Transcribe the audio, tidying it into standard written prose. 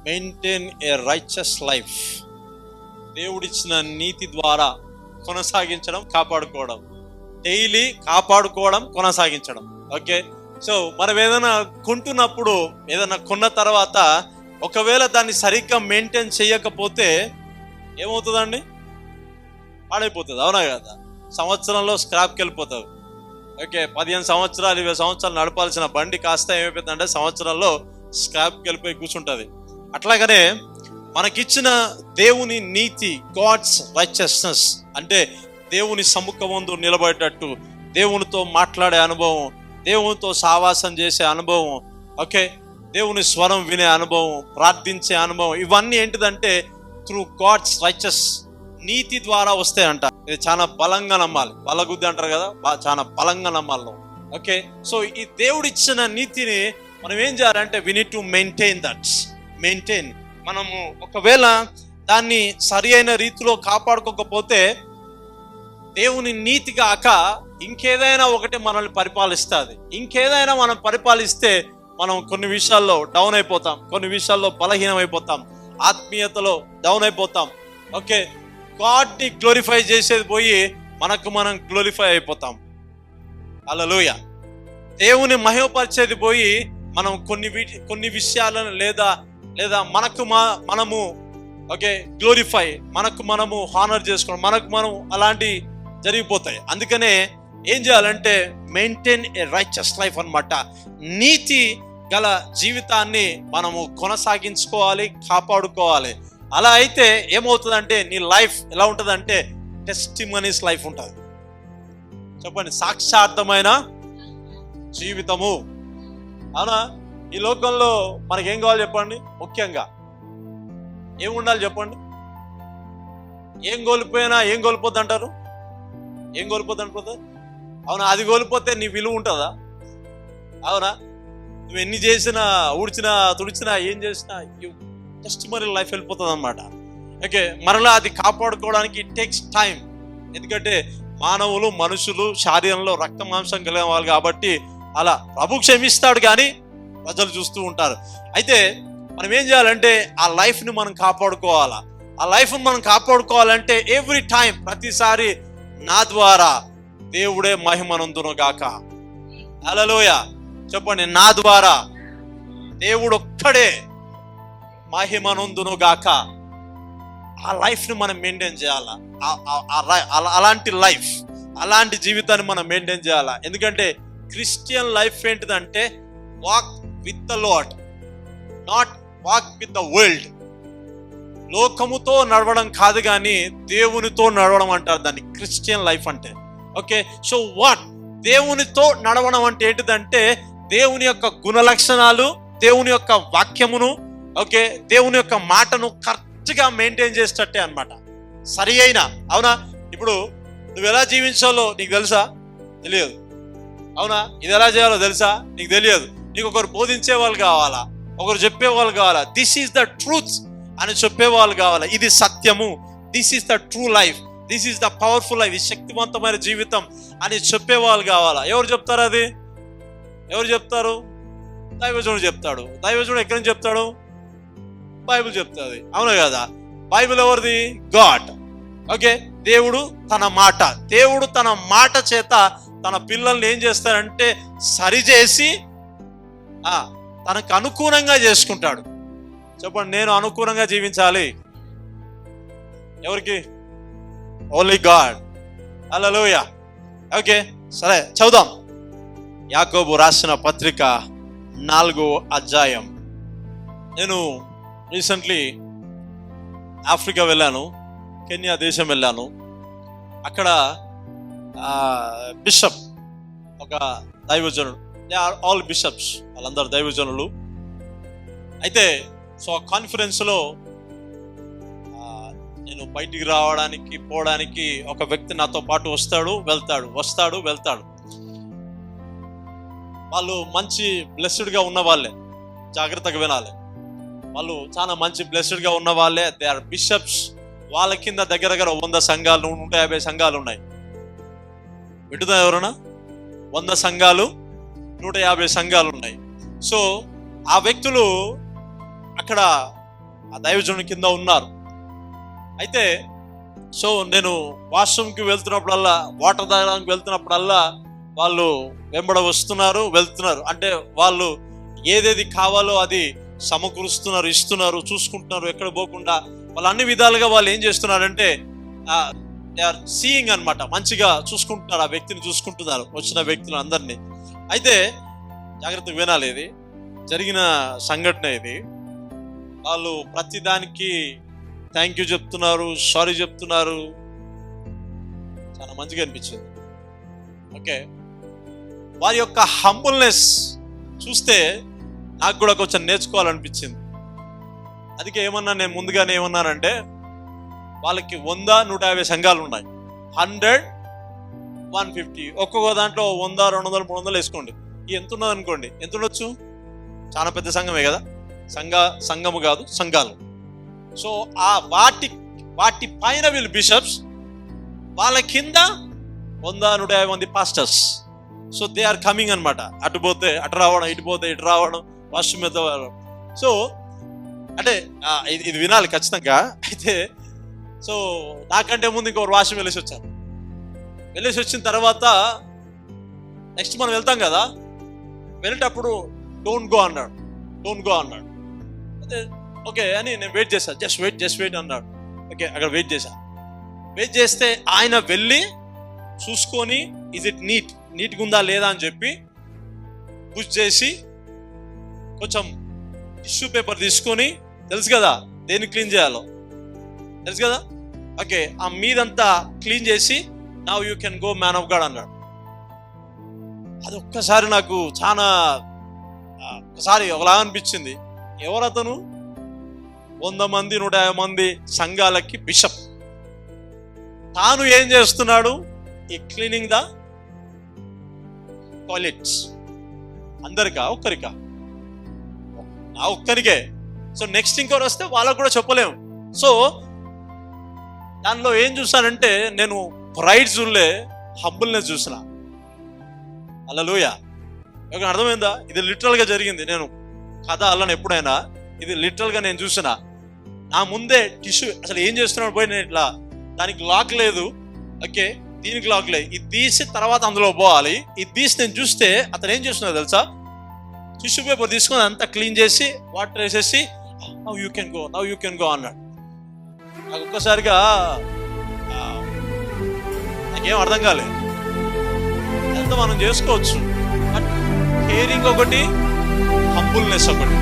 Maintain a righteous life. దేవుడిచ్చిన నీతి ద్వారా కొనసాగించడం, కాపాడుకోవడం, డైలీ కాపాడుకోవడం, కొనసాగించడం. ఓకే, సో మనం ఏదైనా కొంటున్నప్పుడు, ఏదైనా కొన్న తర్వాత ఒకవేళ దాన్ని సరిగ్గా మెయింటైన్ చేయకపోతే ఏమవుతుందండి? పాడైపోతుంది, అవునా కదా? సంవత్సరంలో స్క్రాప్కి వెళ్ళిపోతుంది. ఓకే, 15 సంవత్సరాలు 20 సంవత్సరాలు నడపాల్సిన బండి కాస్త ఏమైపోతుందంటే సంవత్సరంలో స్క్రాప్కి వెళ్ళిపోయి కూర్చుంటుంది. అట్లాగనే మనకిచ్చిన దేవుని నీతి, గాడ్స్ రైచస్నెస్, అంటే దేవుని సముఖం ముందు నిలబడేటట్టు, దేవునితో మాట్లాడే అనుభవం, దేవునితో సావాసం చేసే అనుభవం, ఓకే, దేవుని స్వరం వినే అనుభవం, ప్రార్థించే అనుభవం, ఇవన్నీ ఏంటిదంటే త్రూ గాడ్స్ రైచస్ నీతి ద్వారా వస్తాయంట. ఇది చాలా బలంగా నమ్మాలి. బలగుద్ది అంటారు కదా, చాలా బలంగా నమ్మాలి. ఓకే, సో ఈ దేవుడిచ్చిన నీతిని మనం ఏం చేయాలంటే వి నీడ్ టు మెయింటైన్. మనము ఒకవేళ దాన్ని సరి అయిన రీతిలో కాపాడుకోకపోతే దేవుని నీతి కాక ఇంకేదైనా ఒకటి మనల్ని పరిపాలిస్తుంది. ఇంకేదైనా మనం పరిపాలిస్తే మనం కొన్ని విషయాల్లో డౌన్ అయిపోతాం, కొన్ని విషయాల్లో బలహీనం అయిపోతాం, ఆత్మీయతలో డౌన్ అయిపోతాం. ఓకే, గాడ్ని గ్లోరిఫై చేసేది పోయి మనం గ్లోరిఫై అయిపోతాం. హల్లెలూయా. దేవుని మహిమపరిచేది పోయి మనం కొన్ని విషయాలను లేదా మనము ఓకే గ్లోరిఫై, మనము హానర్ చేసుకోవడం, మనం అలాంటి జరిగిపోతాయి. అందుకనే ఏం చేయాలంటే మెయింటైన్ ఏ రైచస్ లైఫ్ అన్నమాట. నీతి గల జీవితాన్ని మనము కొనసాగించుకోవాలి, కాపాడుకోవాలి. అలా అయితే ఏమవుతుందంటే నీ లైఫ్ ఎలా ఉంటుందంటే టెస్టిమనీస్ లైఫ్ ఉంటుంది. చెప్పండి, సాక్షార్థమైన జీవితము. అవునా? ఈ లోకంలో మనకేం కావాలి చెప్పండి? ముఖ్యంగా ఏం ఉండాలి చెప్పండి? ఏం కోల్పోయినా ఏం కోల్పోద్ది అంటారు? ఏం కోల్పోద్ది అంటారు? అవునా? అది కోల్పోతే నీ విలువ ఉంటుందా? అవునా? నువ్వు ఎన్ని చేసినా, ఊడ్చినా, తుడిచినా, ఏం చేసినా టెస్టిమనీ లైఫ్ వెళ్ళిపోతుంది అన్నమాట. ఓకే, మరలా అది కాపాడుకోవడానికి ఇట్ టేక్స్ టైం. ఎందుకంటే మనుషులు శారీరంలో రక్త మాంసం కలిగిన వాళ్ళు కాబట్టి అలా ప్రభు క్షమిస్తాడు, కానీ ప్రజలు చూస్తూ ఉంటారు. అయితే మనం ఏం చేయాలంటే ఆ లైఫ్ని మనం కాపాడుకోవాలా. ఆ లైఫ్ని మనం కాపాడుకోవాలంటే ఎవ్రీ టైం, ప్రతిసారి నా ద్వారా దేవుడే మహిమనందును గాక. హల్లెలూయా. చెప్పండి, నా ద్వారా దేవుడు ఒక్కడే మహిమనందును గాక. ఆ లైఫ్ని మనం మెయింటైన్ చేయాలా. అలాంటి లైఫ్, అలాంటి జీవితాన్ని మనం మెయింటైన్ చేయాలా. ఎందుకంటే క్రిస్టియన్ లైఫ్ ఏంటిదంటే walk with the Lord, not walk with the world. లోకముతో నడవడం కాదు, కానీ దేవునితో నడవడం అంటారు దాన్ని క్రిస్టియన్ లైఫ్ అంటే. ఓకే, సో వాట్ దేవునితో నడవడం అంటే ఏంటిదంటే దేవుని యొక్క గుణలక్షణాలు, దేవుని యొక్క వాక్యమును, ఓకే, దేవుని యొక్క మాటను కరెక్ట్గా మెయింటైన్ చేసేటట్టే అన్నమాట. సరి అయిన, అవునా? ఇప్పుడు నువ్వు ఎలా జీవించాలో నీకు తెలుసా? తెలియదు. అవునా? ఇది ఎలా చేయాలో తెలుసా? నీకు తెలియదు. నీకు ఒకరు బోధించే వాళ్ళు కావాలా, ఒకరు చెప్పేవాళ్ళు కావాలా. దిస్ ఈస్ ద ట్రూత్ అని చెప్పేవాళ్ళు కావాలా. ఇది సత్యము, this is the true life, this is the powerful life, ఇది శక్తివంతమైన జీవితం అని చెప్పేవాళ్ళు కావాలా. ఎవరు చెప్తారు? అది ఎవరు చెప్తారు? దైవజనుడు చెప్తాడు. దైవజనుడు ఎక్కడి నుంచి చెప్తాడు? బైబిల్ చెప్తుంది, అవును కదా? బైబిల్ ఎవరిది? గాడ్. ఓకే, దేవుడు తన మాట చేత తన పిల్లల్ని ఏం చేస్తారంటే సరిచేసి తనకు అనుకూలంగా చేసుకుంటాడు. చెప్పండి, నేను అనుకూలంగా జీవించాలి. ఎవరికి? Only God. హల్లెలూయా. ఓకే, సరే చదువుదాం. యాకోబు రాసిన పత్రిక 4వ అధ్యాయం. నేను రీసెంట్లీ ఆఫ్రికా వెళ్ళాను, కెన్యా దేశం వెళ్ళాను. అక్కడ బిషప్, ఒక దైవజనుడు, దే ఆర్ ఆల్ బిషప్స్, వాళ్ళందరూ దైవజనులు. అయితే సో ఆ కాన్ఫరెన్స్లో నేను బయటికి పోవడానికి ఒక వ్యక్తి నాతో పాటు వస్తాడు వెళ్తాడు. వాళ్ళు మంచి బ్లెస్డ్గా ఉన్న వాళ్ళే, జాగ్రత్తగా వినాలి. వాళ్ళు చాలా మంచి బ్లెస్డ్గా ఉన్న వాళ్ళే. They are bishops. వాళ్ళ కింద దగ్గర 100 సంఘాలు, 150 సంఘాలు ఉన్నాయి. వింటున్నా ఎవరన్నా? 100 సంఘాలు, 150 సంఘాలు ఉన్నాయి. సో ఆ వ్యక్తులు అక్కడ ఆ దైవజనుని కింద ఉన్నారు. అయితే సో నేను వాష్రూమ్కి వెళ్తున్నప్పుడల్లా, వాటర్ తాగడానికి వెళ్తున్నప్పుడల్లా వాళ్ళు వెంబడ వస్తున్నారు, వెళ్తున్నారు. అంటే వాళ్ళు ఏదేది కావాలో అది సమకూరుస్తున్నారు, ఇస్తున్నారు, చూసుకుంటున్నారు, ఎక్కడ పోకుండా. వాళ్ళు అన్ని విధాలుగా వాళ్ళు ఏం చేస్తున్నారంటే దే ఆర్ సీయింగ్ అనమాట, మంచిగా చూసుకుంటున్నారు, ఆ వ్యక్తిని చూసుకుంటున్నారు, వచ్చిన వ్యక్తులు అందరినీ. అయితే జాగ్రత్తగా వినాలి, ఇది జరిగిన సంఘటన. ఇది వాళ్ళు ప్రతిదానికి థ్యాంక్ యూ చెప్తున్నారు, సారీ చెప్తున్నారు. చాలా మంచిగా అనిపించింది. ఓకే, వారి యొక్క హంబుల్నెస్ చూస్తే నాకు కూడా కొంచెం నేర్చుకోవాలనిపించింది. అందుకే నేను ముందుగానే ఏమన్నానంటే, వాళ్ళకి 100, 150 సంఘాలు ఉన్నాయి. 100, 150, ఒక్కొక్క దాంట్లో 100, 200, 300 వేసుకోండి. ఎంత ఉన్నది అనుకోండి, ఎంత ఉండొచ్చు? చాలా పెద్ద సంఘమే కదా. సంఘము కాదు, సంఘాలు. సో ఆ వాటి పైన వీళ్ళు బిషప్స్, వాళ్ళ కింద 100, 150 మంది pastors. So they are coming అనమాట. అటు పోతే అటు రావడం, ఇటు పోతే ఇటు రావడం, వాష్రూమ్ మీద. సో అంటే ఇది వినాలి ఖచ్చితంగా. అయితే సో నాకంటే ముందు ఇంకొకరు వాష్రూమ్ వెళ్ళేసి వచ్చిన తర్వాత నెక్స్ట్ మనం వెళ్తాం కదా, వెళ్ళేటప్పుడు డోంట్ గో అన్నాడు. అదే ఓకే అని నేను వెయిట్ చేశాను. జస్ట్ వెయిట్ అన్నాడు. ఓకే, అక్కడ వెయిట్ చేస్తే ఆయన వెళ్ళి చూసుకొని ఇజ్ ఇట్ నీట్గా ఉందా లేదా అని చెప్పి పుష్ చేసి కొంచెం టిష్యూ పేపర్ తీసుకొని, తెలుసు కదా దేన్ని క్లీన్ చేయాలో, తెలుసు కదా. ఓకే, ఆ మీదంతా క్లీన్ చేసి now you can go man of God అన్నాడు. అది ఒక్కసారి నాకు చాలా ఒకసారి ఒకలా అనిపించింది. ఎవరతను? 100 మంది 150 మంది సంఘాలకి బిషప్. తాను ఏం చేస్తున్నాడు? ఈ క్లీనింగ్ ద టాయిలెట్స్. అందరికా? ఒక్కరికా? నా ఒక్కరికే. సో నెక్స్ట్ ఇంకోరు వస్తే వాళ్ళకు కూడా చెప్పలేము. సో దానిలో ఏం చూసానంటే, నేను ప్రైడ్ చూడలే, హంబుల్నెస్ చూసిన. హల్లెలూయా. అర్థమైందా? ఇది లిటరల్ గా జరిగింది. నేను కథ అల్లను ఎప్పుడైనా, ఇది లిటరల్ గా నేను చూసిన. నా ముందే టిష్యూ, అసలు ఏం చేస్తున్నాడు పోయి, నేను ఇట్లా, దానికి లాక్ లేదు. ఓకే, దీనికి లాక్ లేదు. ఇది తీసి తర్వాత అందులో పోవాలి. ఇది తీసి నేను చూస్తే అతను ఏం చేస్తున్నాడు తెలుసా? టిష్యూ పేపర్ తీసుకొని అంతా క్లీన్ చేసి వాటర్ వేసేసి నౌ యూ కెన్ గో అన్నాడు. నాకు ఒక్కసారిగా నాకేం అర్థం కాలేదు. ఎంత మనం చేసుకోవచ్చు, బట్ కేరింగ్ ఒకటి, హంబుల్నెస్ ఒకటి.